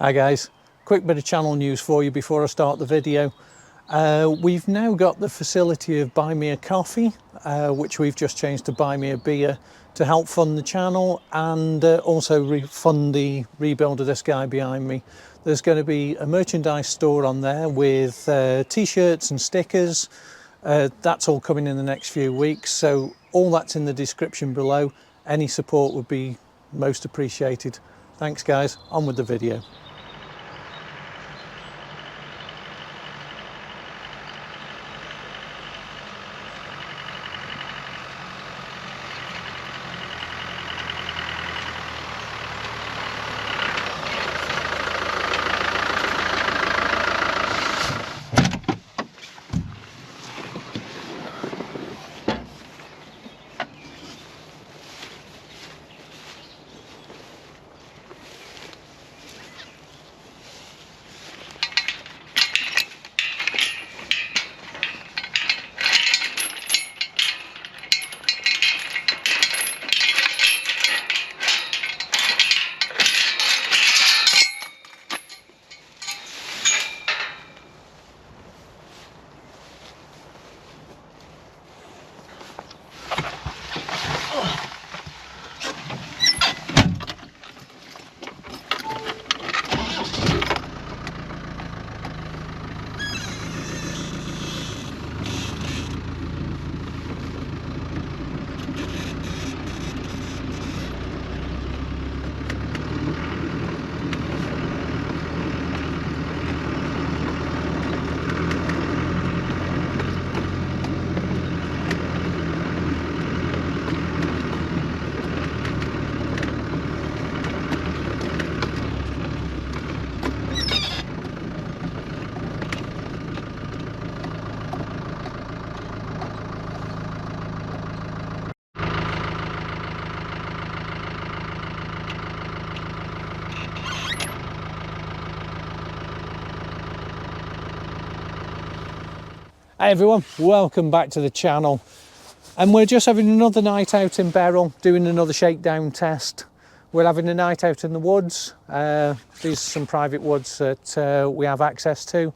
Hi guys, quick bit of channel news for you before I start the video. We've now got the facility of Buy Me a Coffee, which we've just changed to Buy Me a Beer, to help fund the channel and also fund the rebuild of this guy behind me. There's going to be a merchandise store on there with t-shirts and stickers. That's all coming in the next few weeks, so all that's in the description below. Any support would be most appreciated. Thanks guys, on with the video. Hi everyone, welcome back to the channel. And we're just having another night out in Beryl, doing another shakedown test. We're having a night out in the woods. These are some private woods that we have access to.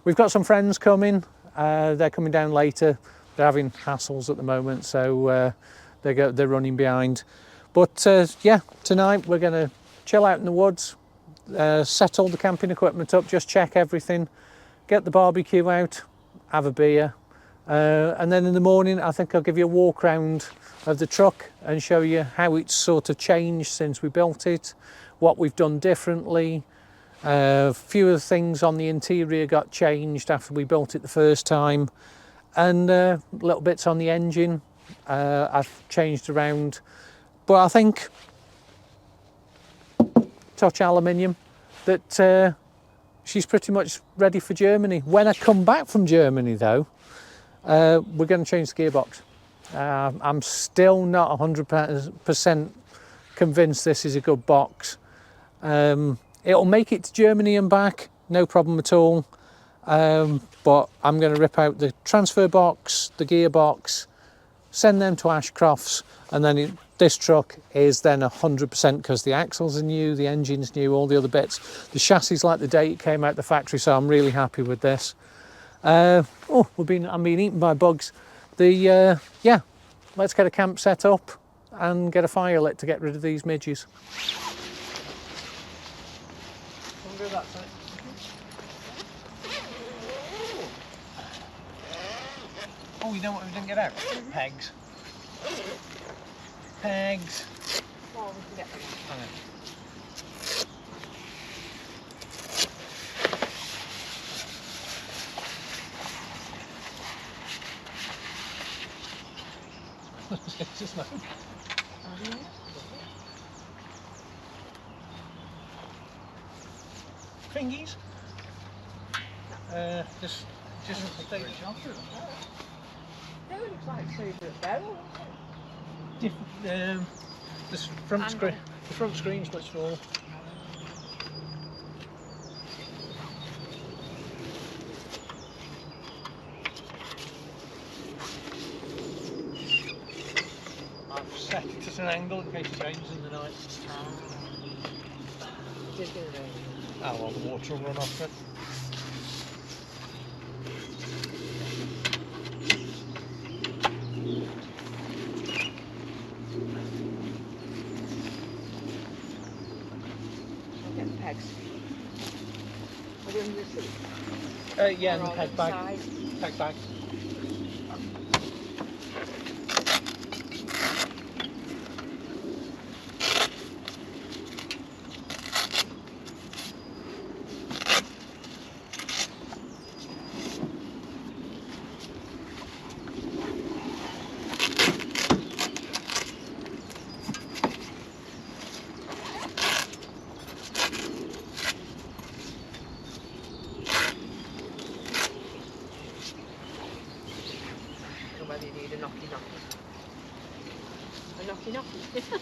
We've got some friends coming. They're coming down later. They're having hassles at the moment, so they're running behind. But yeah, tonight we're going to chill out in the woods, set all the camping equipment up, just check everything, get the barbecue out, have a beer, and then in the morning I think I'll give you a walk around of the truck and show you how it's sort of changed since we built it, what we've done differently. A few of the things on the interior got changed after we built it the first time, and little bits on the engine I've changed around, but I think touch aluminium that she's pretty much ready for Germany. When I come back from Germany though, we're going to change the gearbox. I'm still not 100% convinced this is a good box. It'll make it to Germany and back, no problem at all. But I'm going to rip out the transfer box, the gearbox, send them to Ashcroft's, and then this truck is then 100% because the axles are new, the engine's new, all the other bits. The chassis is like the day it came out the factory, so I'm really happy with this. I'm being eaten by bugs. Yeah, let's get a camp set up and get a fire lit to get rid of these midges. Oh, you know what we didn't get out? Pegs. Pegs. Well, we can get them. It's just smoke. Fingies. Just stay the shop. It looks like super at Beryl. The front screen. The front screen's much smaller. I've set it at an angle in case it rains in the night. Just gonna rain. Oh well, the water will run off it. I'll get the pegs. Are they under the seat? Yeah, Or in the on peg the bag. side? Peg bag. Or whether you need a knocky knocky. A knocky knocky.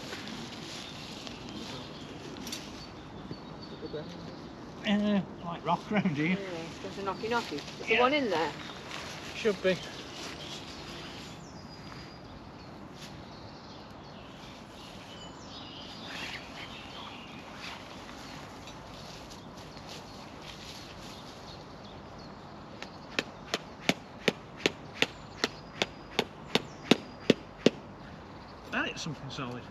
Like rock round here. Yeah, there's a knocky knocky. Is Yeah. there one in there? Should be. That is something solid.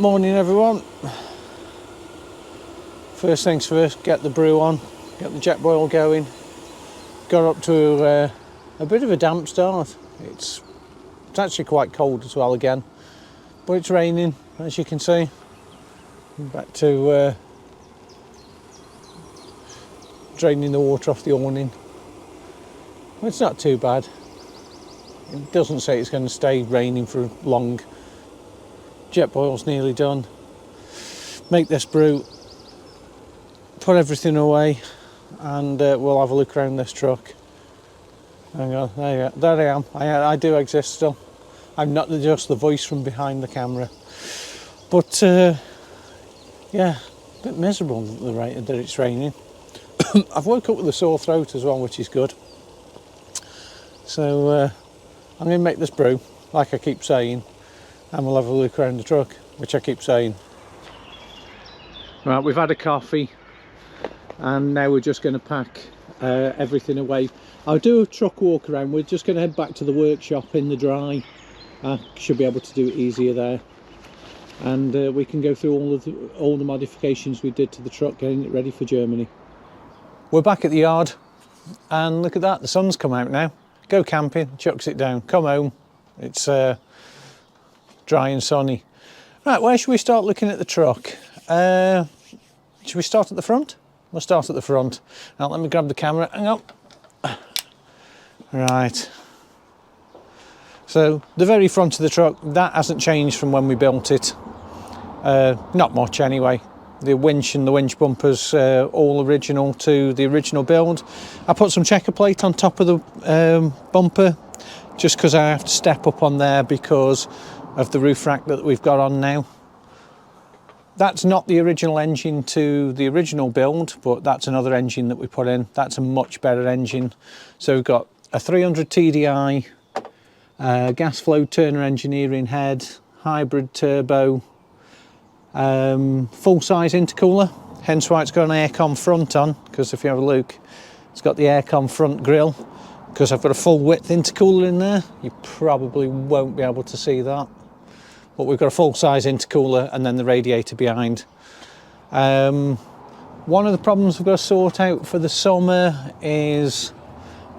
Morning everyone. First things first, get the brew on, get the jet boil going. Got up to a bit of a damp start. It's actually quite cold as well again, but it's raining as you can see. Back to draining the water off the awning. Well, it's not too bad. It doesn't say it's going to stay raining for long. Jet boil's nearly done. Make this brew, put everything away, and we'll have a look around this truck. Hang on, there I am. I do exist still. I'm not just the voice from behind the camera. But yeah, a bit miserable that it's raining. I've woke up with a sore throat as well, which is good. So I'm going to make this brew, like I keep saying, and we'll have a look around the truck, which I keep saying. Right, we've had a coffee, and now we're just going to pack everything away. I'll do a truck walk around. We're just going to head back to the workshop in the dry. I should be able to do it easier there, and we can go through all the modifications we did to the truck, getting it ready for Germany. We're back at the yard, and look at that, the sun's come out now. Go camping, chucks it down, come home, it's dry and sunny. Right, where should we start looking at the truck? Should we start at the front? We'll start at the front. Now let me grab the camera, hang on. Right. So the very front of the truck, that hasn't changed from when we built it. Not much anyway. The winch and the winch bumpers, all original to the original build. I put some checker plate on top of the bumper, just because I have to step up on there because of the roof rack that we've got on now. That's not the original engine to the original build, but that's another engine that we put in. That's a much better engine. So we've got a 300 TDI, gas flow Turner engineering head, hybrid turbo, full size intercooler, hence why it's got an aircon front on, because if you have a look, it's got the aircon front grille, because I've got a full width intercooler in there. You probably won't be able to see that, but we've got a full size intercooler and then the radiator behind. One of the problems we've got to sort out for the summer is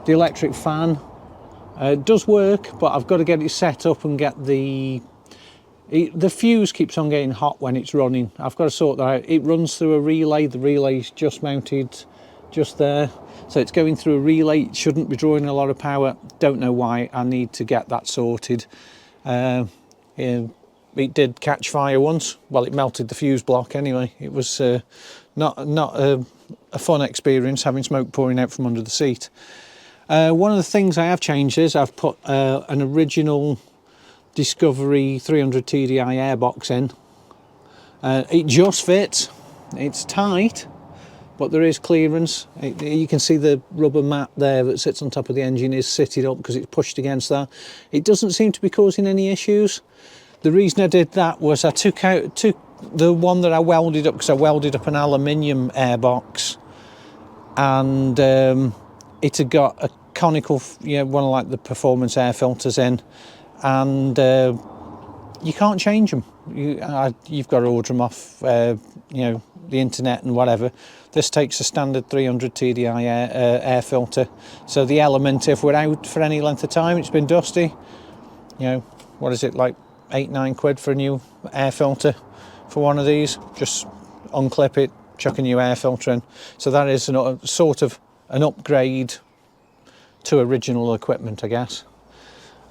the electric fan. It does work, but I've got to get it set up and get the fuse keeps on getting hot when it's running. I've got to sort that out. It runs through a relay. The relay's just mounted just there. So it's going through a relay. It shouldn't be drawing a lot of power. Don't know why. I need to get that sorted. It did catch fire once. Well, it melted the fuse block anyway. It was not a fun experience, having smoke pouring out from under the seat. One of the things I have changed is I've put an original Discovery 300 TDI airbox in. It just fits. It's tight, but there is clearance. You can see the rubber mat there that sits on top of the engine is sitting up because it's pushed against that. It doesn't seem to be causing any issues. The reason I did that was I took the one that I welded up, because I welded up an aluminium airbox, and it had got a conical, one of like the performance air filters in, and you can't change them. You've got to order them off the internet and whatever. This takes a standard 300 TDI air filter, so the element, if we're out for any length of time, it's been dusty, what is it, like 8-9 quid for a new air filter for one of these. Just unclip it, chuck a new air filter in. So that is sort of an upgrade to original equipment, I guess.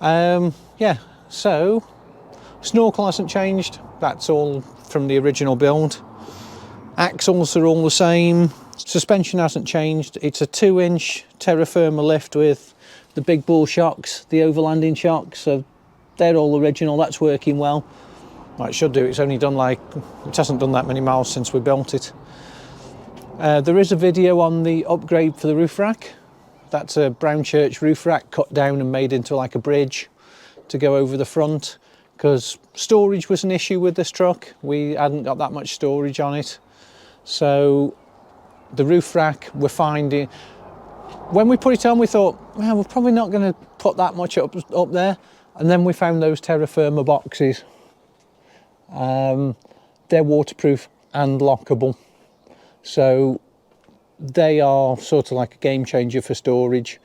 Yeah, so snorkel hasn't changed. That's all from the original build. Axles are all the same. Suspension hasn't changed. It's a 2-inch terra firma lift with the big ball shocks, the overlanding shocks. So they're all original. That's working well. It should do. It hasn't done that many miles since we built it. There is a video on the upgrade for the roof rack. That's a Brownchurch roof rack cut down and made into like a bridge to go over the front, because storage was an issue with this truck. We hadn't got that much storage on it. So the roof rack, we're finding, when we put it on, we thought, well, we're probably not going to put that much up there. And then we found those terra firma boxes, They're waterproof and lockable, so they are sort of like a game changer for storage.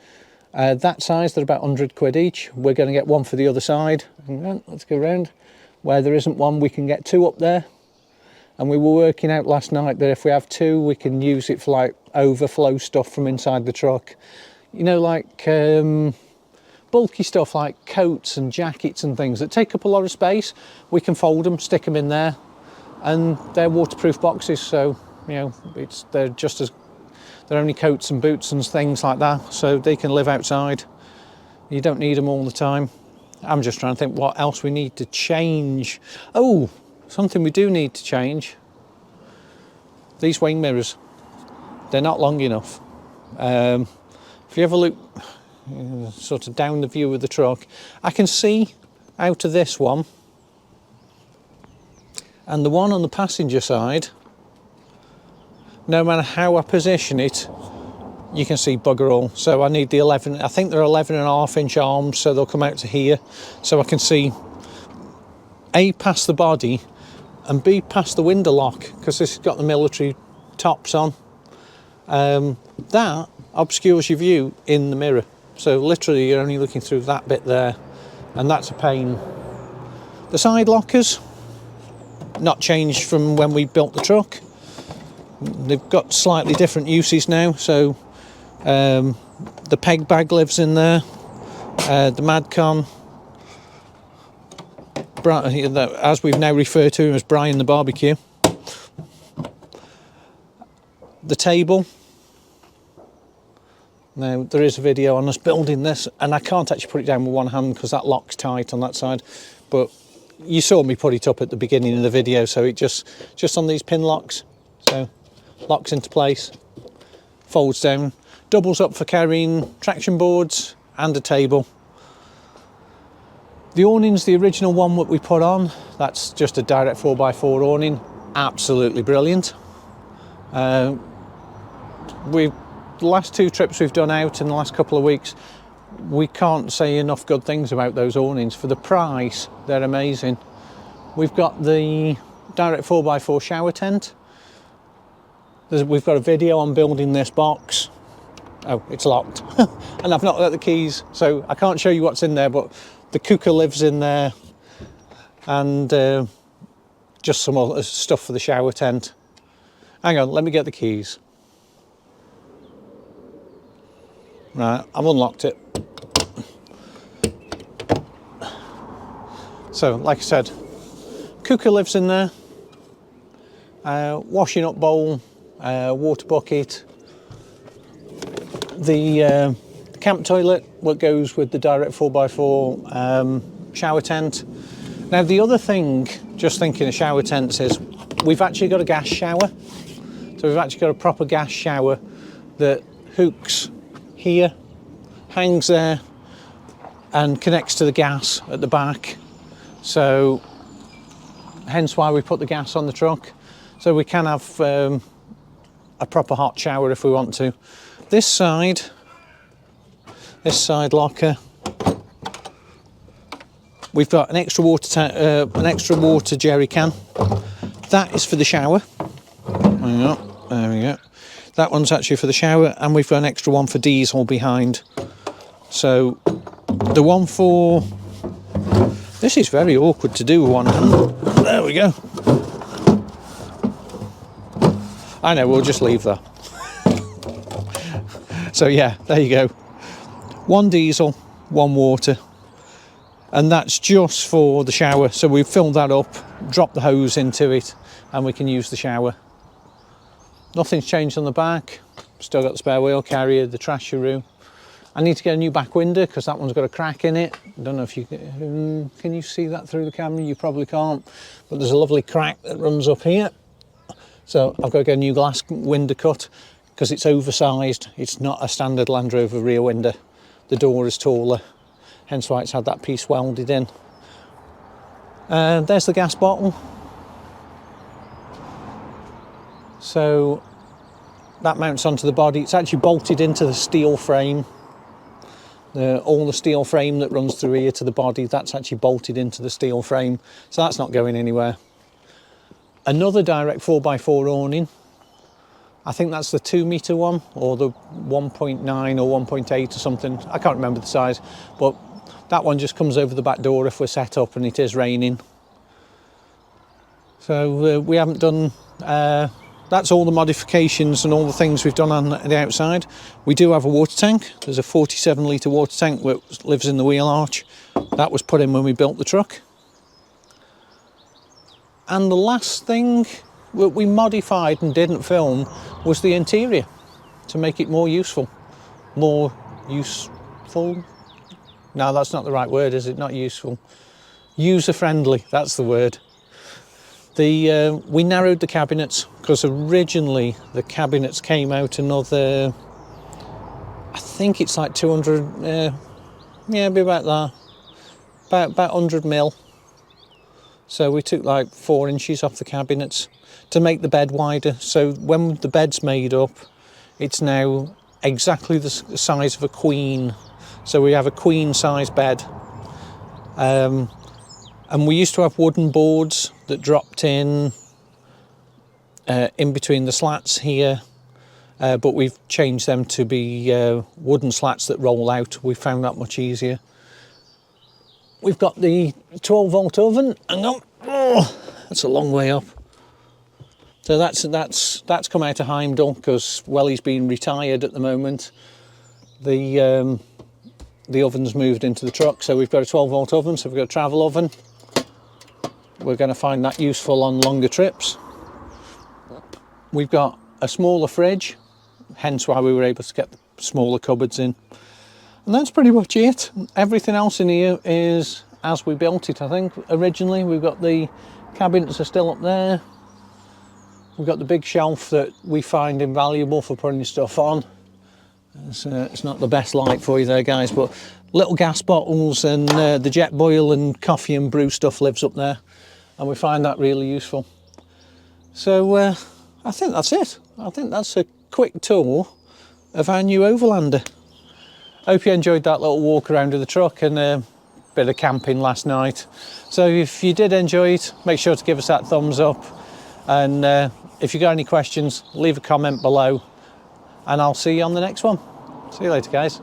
That size, they're about 100 quid each. We're going to get one for the other side. Let's go round. Where there isn't one, we can get 2 up there. And we were working out last night that if we have 2, we can use it for like overflow stuff from inside the truck. You know, like bulky stuff like coats and jackets and things that take up a lot of space. We can fold them, stick them in there, and they're waterproof boxes. So, you know, they're only coats and boots and things like that, so they can live outside. You don't need them all the time. I'm just trying to think what else we need to change. Oh, something we do need to change. These wing mirrors. They're not long enough. If you have a look sort of down the view of the truck, I can see out of this one, and the one on the passenger side, no matter how I position it, you can see bugger all. So I need the 11, I think they're 11.5-inch arms, so they'll come out to here. So I can see A, past the body, and B, past the window lock, because this has got the military tops on. That obscures your view in the mirror. So literally you're only looking through that bit there, and that's a pain. The side lockers, not changed from when we built the truck. They've got slightly different uses now, so the peg bag lives in there, the Madcon, as we've now referred to him as Brian the barbecue, the table. Now there is a video on us building this, and I can't actually put it down with one hand because that lock's tight on that side, but you saw me put it up at the beginning of the video, so it just on these pin locks, so locks into place, folds down, doubles up for carrying traction boards and a table. The awning's the original one that we put on. That's just a direct 4x4 awning, absolutely brilliant. The last 2 trips we've done out in the last couple of weeks, we can't say enough good things about those awnings. For the price, they're amazing. We've got the direct 4x4 shower tent. We've got a video on building this box. Oh, it's locked. And I've not got the keys, so I can't show you what's in there, but the cooker lives in there, and just some other stuff for the shower tent. Hang on, let me get the keys. Right, I've unlocked it. So, like I said, cooker lives in there, washing up bowl, water bucket, the camp toilet, what goes with the direct 4x4 shower tent. Now the other thing, just thinking of shower tents, is we've actually got a gas shower. So we've actually got a proper gas shower that hooks here, hangs there, and connects to the gas at the back. So hence why we put the gas on the truck. So we can have a proper hot shower if we want to. This side locker, we've got an extra water jerry can. That is for the shower. There we go. That one's actually for the shower, and we've got an extra one for diesel behind. So the one for, this is very awkward to do with one hand. There we go. I know, we'll just leave that. So yeah, there you go. One diesel, one water, and that's just for the shower. So we've filled that up, dropped the hose into it, and we can use the shower. Nothing's changed on the back. Still got the spare wheel carrier, the trash room. I need to get a new back window because that one's got a crack in it. I don't know if you can you see that through the camera? You probably can't, but there's a lovely crack that runs up here. So I've got to get a new glass window cut because it's oversized. It's not a standard Land Rover rear window. The door is taller, hence why it's had that piece welded in. There's the gas bottle. So that mounts onto the body. It's actually bolted into the steel frame. All the steel frame that runs through here to the body, that's actually bolted into the steel frame. So that's not going anywhere. another direct 4x4 awning. I think that's the 2 metre one, or the 1.9 or 1.8 or something. I can't remember the size, but that one just comes over the back door if we're set up and it is raining. So we haven't done, that's all the modifications and all the things we've done on the outside. We do have a water tank. There's a 47 litre water tank which lives in the wheel arch. That was put in when we built the truck. And the last thing that we modified and didn't film was the interior to make it more useful. More useful? No, that's not the right word, is it? Not useful. User-friendly, that's the word. We narrowed the cabinets because originally the cabinets came out another, I think it's like 200, yeah, be about that, about 100 mil. So we took like 4 inches off the cabinets to make the bed wider. So when the bed's made up, it's now exactly the size of a queen. So we have a queen size bed. And we used to have wooden boards that dropped in between the slats here, but we've changed them to be wooden slats that roll out. We found that much easier. We've got the 12-volt oven. Hang on, oh, that's a long way up. So that's come out of Heimdall because, well, he's been retired at the moment. The oven's moved into the truck, so we've got a 12-volt oven. So we've got a travel oven. We're going to find that useful on longer trips. We've got a smaller fridge, hence why we were able to get the smaller cupboards in. And that's pretty much it. Everything else in here is as we built it, I think. Originally, we've got the cabinets are still up there. We've got the big shelf that we find invaluable for putting stuff on. It's not the best light for you there, guys, but little gas bottles and the jet boil and coffee and brew stuff lives up there. And we find that really useful. So I think that's it. I think that's a quick tour of our new Overlander. Hope you enjoyed that little walk around of the truck and a bit of camping last night. So if you did enjoy it, make sure to give us that thumbs up. And if you got any questions, leave a comment below and I'll see you on the next one. See you later, guys.